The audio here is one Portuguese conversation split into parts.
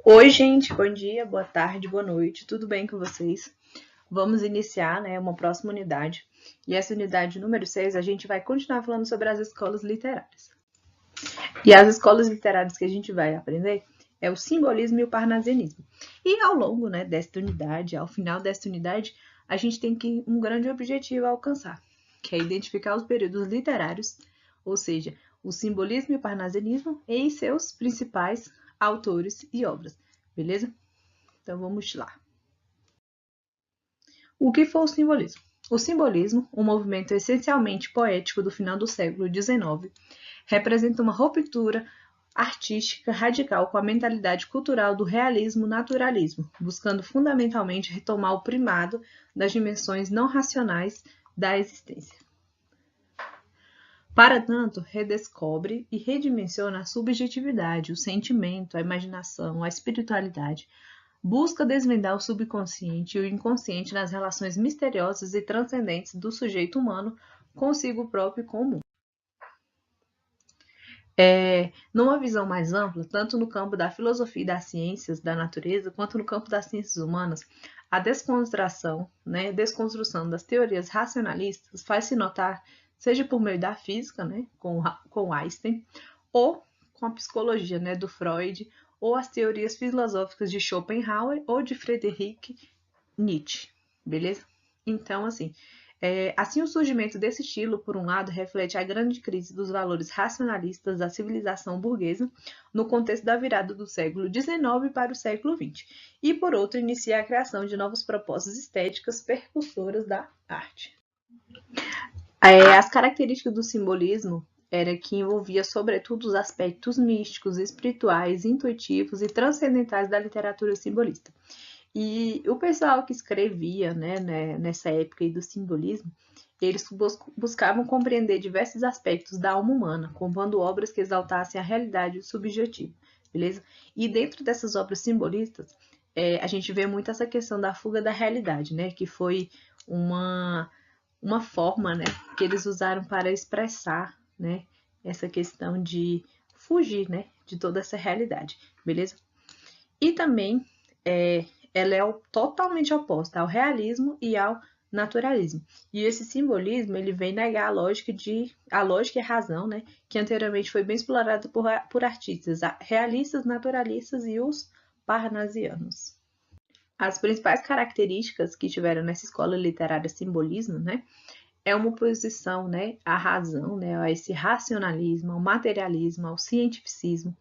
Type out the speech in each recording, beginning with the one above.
Oi, gente, bom dia, boa tarde, boa noite, tudo bem com vocês? Vamos iniciar, uma próxima unidade. E essa unidade número 6, a gente vai continuar falando sobre as escolas literárias. E as escolas literárias que a gente vai aprender é o simbolismo e o parnasianismo. E ao longo, desta unidade, ao final desta unidade, a gente tem um grande objetivo a alcançar, que é identificar os períodos literários, ou seja, o simbolismo e o parnasianismo e seus principais autores e obras, beleza? Então vamos lá. O que foi o simbolismo? O simbolismo, um movimento essencialmente poético do final do século XIX, representa uma ruptura artística radical com a mentalidade cultural do realismo-naturalismo, buscando fundamentalmente retomar o primado das dimensões não racionais da existência. Para tanto, redescobre e redimensiona a subjetividade, o sentimento, a imaginação, a espiritualidade, busca desvendar o subconsciente e o inconsciente nas relações misteriosas e transcendentes do sujeito humano consigo próprio e com o mundo. Numa visão mais ampla, tanto no campo da filosofia e das ciências da natureza, quanto no campo das ciências humanas, a desconstrução das teorias racionalistas faz-se notar, seja por meio da física, com Einstein, ou com a psicologia, do Freud, ou as teorias filosóficas de Schopenhauer ou de Friedrich Nietzsche, beleza? Então, assim o surgimento desse estilo, por um lado, reflete a grande crise dos valores racionalistas da civilização burguesa no contexto da virada do século XIX para o século XX, e por outro, inicia a criação de novas propostas estéticas percussoras da arte. As características do simbolismo era que envolvia sobretudo os aspectos místicos, espirituais, intuitivos e transcendentais da literatura simbolista. E o pessoal que escrevia, nessa época aí do simbolismo, eles buscavam compreender diversos aspectos da alma humana, compondo obras que exaltassem a realidade e o subjetivo, beleza? E dentro dessas obras simbolistas, a gente vê muito essa questão da fuga da realidade, que foi uma forma, que eles usaram para expressar, essa questão de fugir, de toda essa realidade, beleza? E também ela é totalmente oposta ao realismo e ao naturalismo. E esse simbolismo ele vem negar a lógica e a razão, que anteriormente foi bem explorada por artistas realistas, naturalistas e os parnasianos. As principais características que tiveram nessa escola literária simbolismo, é uma oposição, à razão, a esse racionalismo, ao materialismo, ao cientificismo,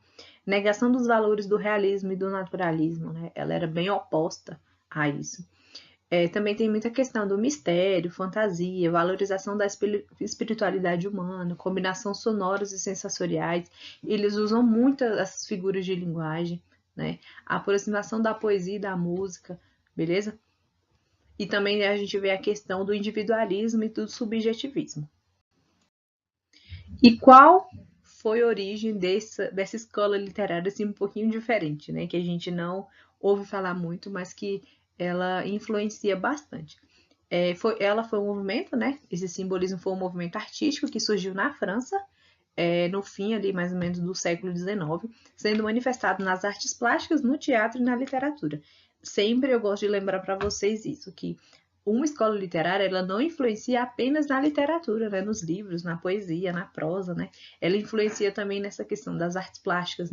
negação dos valores do realismo e do naturalismo, ela era bem oposta a isso. Também tem muita questão do mistério, fantasia, valorização da espiritualidade humana, combinação sonoras e sensoriais. Eles usam muito as figuras de linguagem, a aproximação da poesia e da música, beleza? E também a gente vê a questão do individualismo e do subjetivismo. E qual foi a origem dessa escola literária assim, um pouquinho diferente, que a gente não ouve falar muito, mas que ela influencia bastante. Ela foi um movimento, esse simbolismo foi um movimento artístico que surgiu na França, no fim ali mais ou menos do século XIX, sendo manifestado nas artes plásticas, no teatro e na literatura. Sempre eu gosto de lembrar para vocês isso, que uma escola literária ela não influencia apenas na literatura, nos livros, na poesia, na prosa, ela influencia também nessa questão das artes plásticas,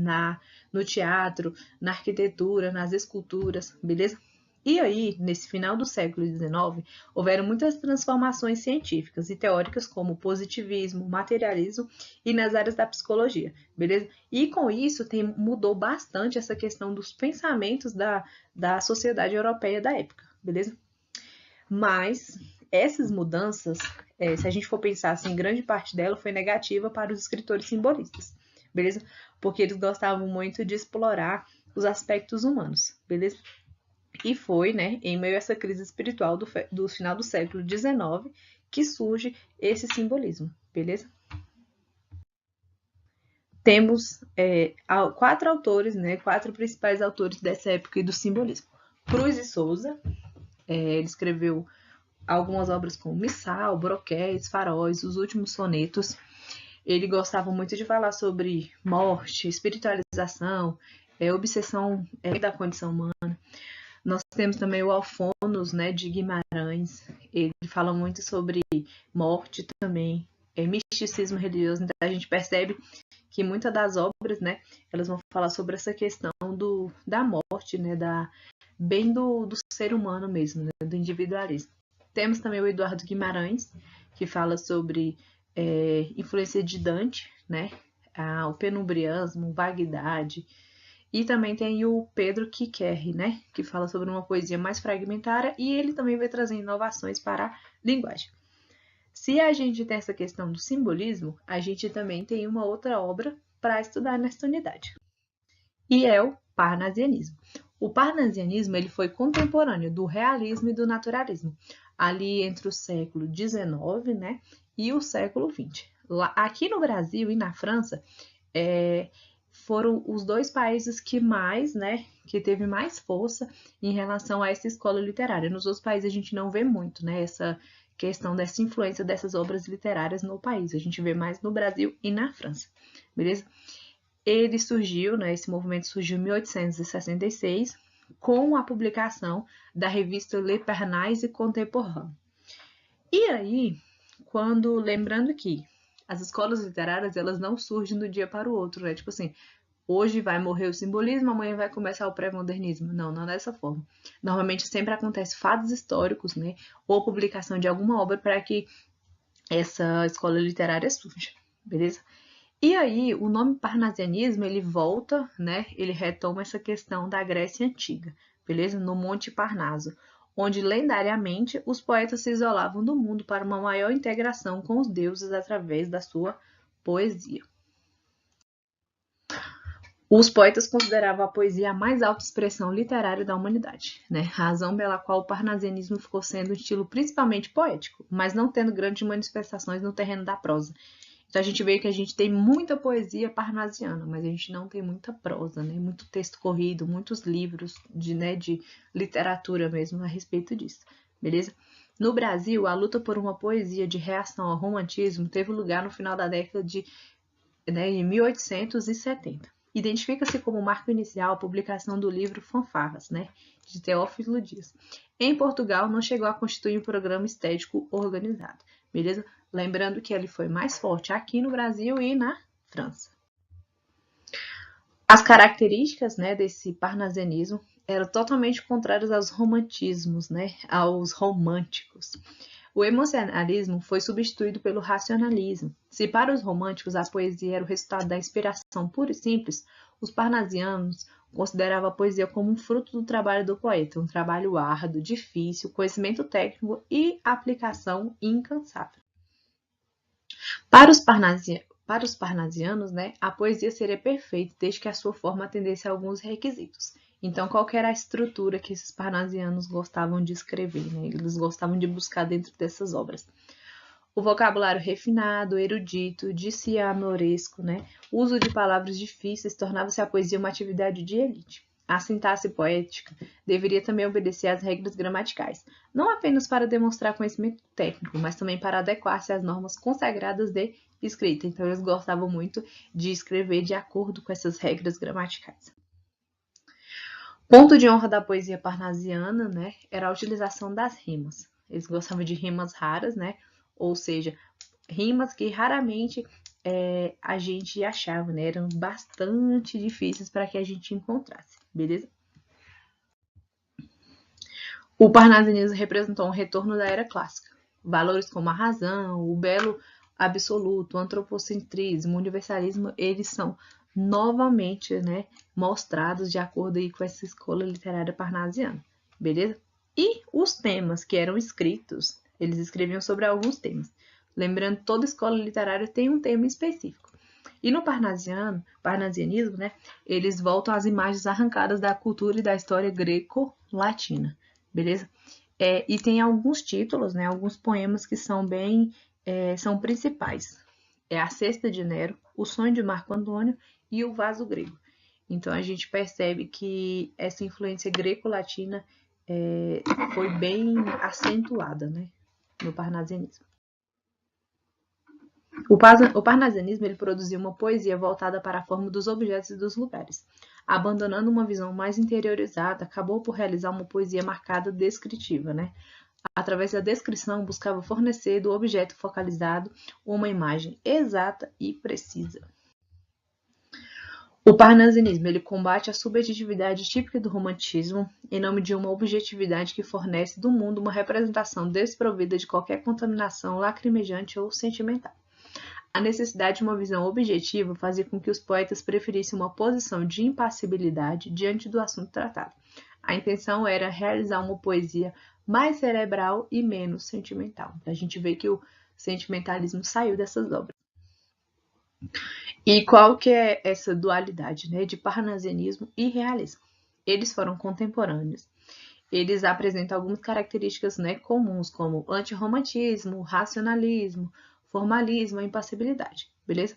no teatro, na arquitetura, nas esculturas, beleza? E aí, nesse final do século XIX, houveram muitas transformações científicas e teóricas como positivismo, materialismo e nas áreas da psicologia, beleza? E com isso mudou bastante essa questão dos pensamentos da sociedade europeia da época, beleza? Mas essas mudanças, se a gente for pensar assim, grande parte dela foi negativa para os escritores simbolistas, beleza? Porque eles gostavam muito de explorar os aspectos humanos, beleza? E foi, em meio a essa crise espiritual do final do século XIX que surge esse simbolismo, beleza? Temos quatro autores, quatro principais autores dessa época do simbolismo. Cruz e Souza, ele escreveu algumas obras como Missal, Broquéis, Faróis, Os Últimos Sonetos. Ele gostava muito de falar sobre morte, espiritualização, obsessão da condição humana. Nós temos também o Alfonos, né, de Guimarães. Ele fala muito sobre morte também, misticismo religioso. Então a gente percebe que muitas das obras, né, elas vão falar sobre essa questão da morte, né, bem do ser humano mesmo, né, do individualismo. Temos também o Eduardo Guimarães, que fala sobre influência de Dante, né, o penumbriasmo, vaguidade. E também tem o Pedro Quiquerri, né, que fala sobre uma poesia mais fragmentária e ele também vai trazer inovações para a linguagem. Se a gente tem essa questão do simbolismo, a gente também tem uma outra obra para estudar nessa unidade, e é o parnasianismo. O parnasianismo ele foi contemporâneo do realismo e do naturalismo, ali entre o século XIX, né, e o século XX. Aqui no Brasil e na França, foram os dois países que mais, né, que teve mais força em relação a essa escola literária. Nos outros países a gente não vê muito, né, essa questão dessa influência dessas obras literárias no país. A gente vê mais no Brasil e na França, beleza? Ele surgiu, né, esse movimento surgiu em 1866 com a publicação da revista Le Parnasse Contemporain. E aí, lembrando que as escolas literárias, elas não surgem do dia para o outro, né? Tipo assim, hoje vai morrer o simbolismo, amanhã vai começar o pré-modernismo. Não, não é dessa forma. Normalmente sempre acontece fatos históricos, né? Ou publicação de alguma obra para que essa escola literária surja, beleza? E aí, o nome parnasianismo, ele volta, né? Ele retoma essa questão da Grécia Antiga, beleza? No Monte Parnaso, onde lendariamente os poetas se isolavam do mundo para uma maior integração com os deuses através da sua poesia. Os poetas consideravam a poesia a mais alta expressão literária da humanidade, né? Razão pela qual o parnasianismo ficou sendo um estilo principalmente poético, mas não tendo grandes manifestações no terreno da prosa. Então a gente vê que a gente tem muita poesia parnasiana, mas a gente não tem muita prosa, né? Muito texto corrido, muitos livros de literatura mesmo a respeito disso, beleza? No Brasil, a luta por uma poesia de reação ao romantismo teve lugar no final da década de 1870. Identifica-se como marco inicial a publicação do livro Fanfarras, né, de Teófilo Dias. Em Portugal, não chegou a constituir um programa estético organizado, beleza? Lembrando que ele foi mais forte aqui no Brasil e na França. As características, né, desse parnasianismo eram totalmente contrárias aos romantismos, né, aos românticos. O emocionalismo foi substituído pelo racionalismo. Se para os românticos a poesia era o resultado da inspiração pura e simples, os parnasianos consideravam a poesia como um fruto do trabalho do poeta, um trabalho árduo, difícil, conhecimento técnico e aplicação incansável. Para os parnasianos, né, a poesia seria perfeita desde que a sua forma atendesse a alguns requisitos. Então, qual que era a estrutura que esses parnasianos gostavam de escrever, né? Eles gostavam de buscar dentro dessas obras? O vocabulário refinado, erudito, dicionaresco, né? O uso de palavras difíceis tornava-se a poesia uma atividade de elite. A sintaxe poética deveria também obedecer às regras gramaticais, não apenas para demonstrar conhecimento técnico, mas também para adequar-se às normas consagradas de escrita. Então, eles gostavam muito de escrever de acordo com essas regras gramaticais. Ponto de honra da poesia parnasiana, né, era a utilização das rimas. Eles gostavam de rimas raras, né, ou seja, rimas que raramente a gente achava, né, eram bastante difíceis para que a gente encontrasse, beleza? O parnasianismo representou um retorno da era clássica. Valores como a razão, o belo absoluto, o antropocentrismo, o universalismo, eles são novamente, né, mostrados de acordo aí com essa escola literária parnasiana, beleza? E os temas que eram escritos, eles escreviam sobre alguns temas. Lembrando, toda escola literária tem um tema específico. E no parnasianismo, né, eles voltam às imagens arrancadas da cultura e da história greco-latina, beleza? E tem alguns títulos, né, alguns poemas que são são principais. É a Cesta de Nero, O Sonho de Marco Antônio e o Vaso Grego. Então a gente percebe que essa influência greco-latina foi bem acentuada, né, no parnasianismo. O parnasianismo ele produziu uma poesia voltada para a forma dos objetos e dos lugares. abandonando uma visão mais interiorizada, acabou por realizar uma poesia marcada descritiva, né? Através da descrição, buscava fornecer do objeto focalizado uma imagem exata e precisa. O parnasianismo ele combate a subjetividade típica do romantismo em nome de uma objetividade que fornece do mundo uma representação desprovida de qualquer contaminação lacrimejante ou sentimental. A necessidade de uma visão objetiva fazia com que os poetas preferissem uma posição de impassibilidade diante do assunto tratado. A intenção era realizar uma poesia mais cerebral e menos sentimental. A gente vê que o sentimentalismo saiu dessas obras. E qual que é essa dualidade, né, de parnasianismo e realismo? Eles foram contemporâneos. Eles apresentam algumas características, né, comuns, como antirromantismo, racionalismo, formalismo, a impassibilidade, beleza?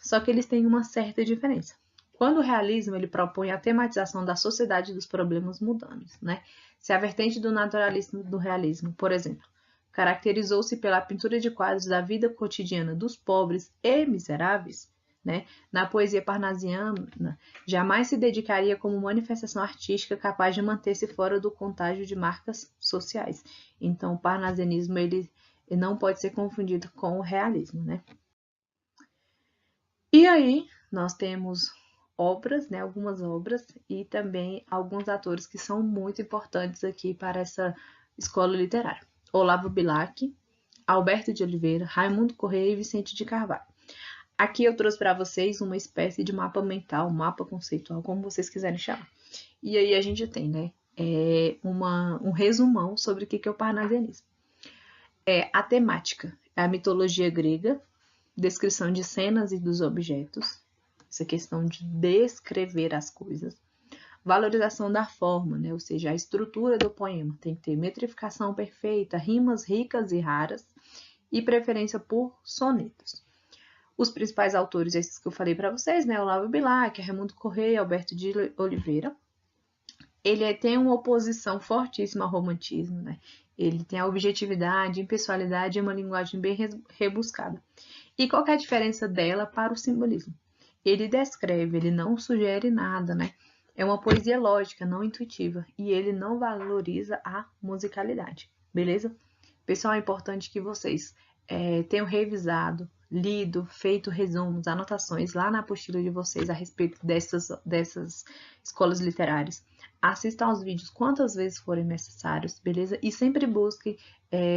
Só que eles têm uma certa diferença. Quando o realismo ele propõe a tematização da sociedade e dos problemas mundanos, né? Se a vertente do naturalismo do realismo, por exemplo, caracterizou-se pela pintura de quadros da vida cotidiana dos pobres e miseráveis, né? Na poesia parnasiana, jamais se dedicaria como manifestação artística capaz de manter-se fora do contágio de marcas sociais. Então, o parnasianismo ele não pode ser confundido com o realismo, né? E aí, nós temos obras, né, algumas obras, e também alguns atores que são muito importantes aqui para essa escola literária. Olavo Bilac, Alberto de Oliveira, Raimundo Correia e Vicente de Carvalho. Aqui eu trouxe para vocês uma espécie de mapa mental, mapa conceitual, como vocês quiserem chamar. E aí a gente tem, né, um resumão sobre o que é o parnasianismo. A temática é a mitologia grega, descrição de cenas e dos objetos, essa questão de descrever as coisas, valorização da forma, né? Ou seja, a estrutura do poema tem que ter metrificação perfeita, rimas ricas e raras e preferência por sonetos. Os principais autores, esses que eu falei para vocês, né? Olavo Bilac, Raimundo Correia, Alberto de Oliveira. Ele tem uma oposição fortíssima ao romantismo, né? Ele tem a objetividade, impessoalidade e uma linguagem bem rebuscada. E qual é a diferença dela para o simbolismo? Ele descreve, ele não sugere nada, né? É uma poesia lógica, não intuitiva, e ele não valoriza a musicalidade, beleza? Pessoal, é importante que vocês tenham revisado, lido, feito resumos, anotações lá na apostila de vocês a respeito dessas escolas literárias. Assistam aos vídeos quantas vezes forem necessários, beleza? E sempre busquem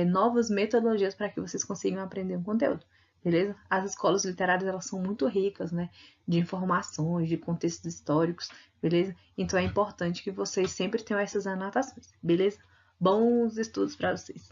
novas metodologias para que vocês consigam aprender um conteúdo. Beleza? As escolas literárias, elas são muito ricas, né? De informações, de contextos históricos, beleza? Então, é importante que vocês sempre tenham essas anotações, beleza? Bons estudos para vocês!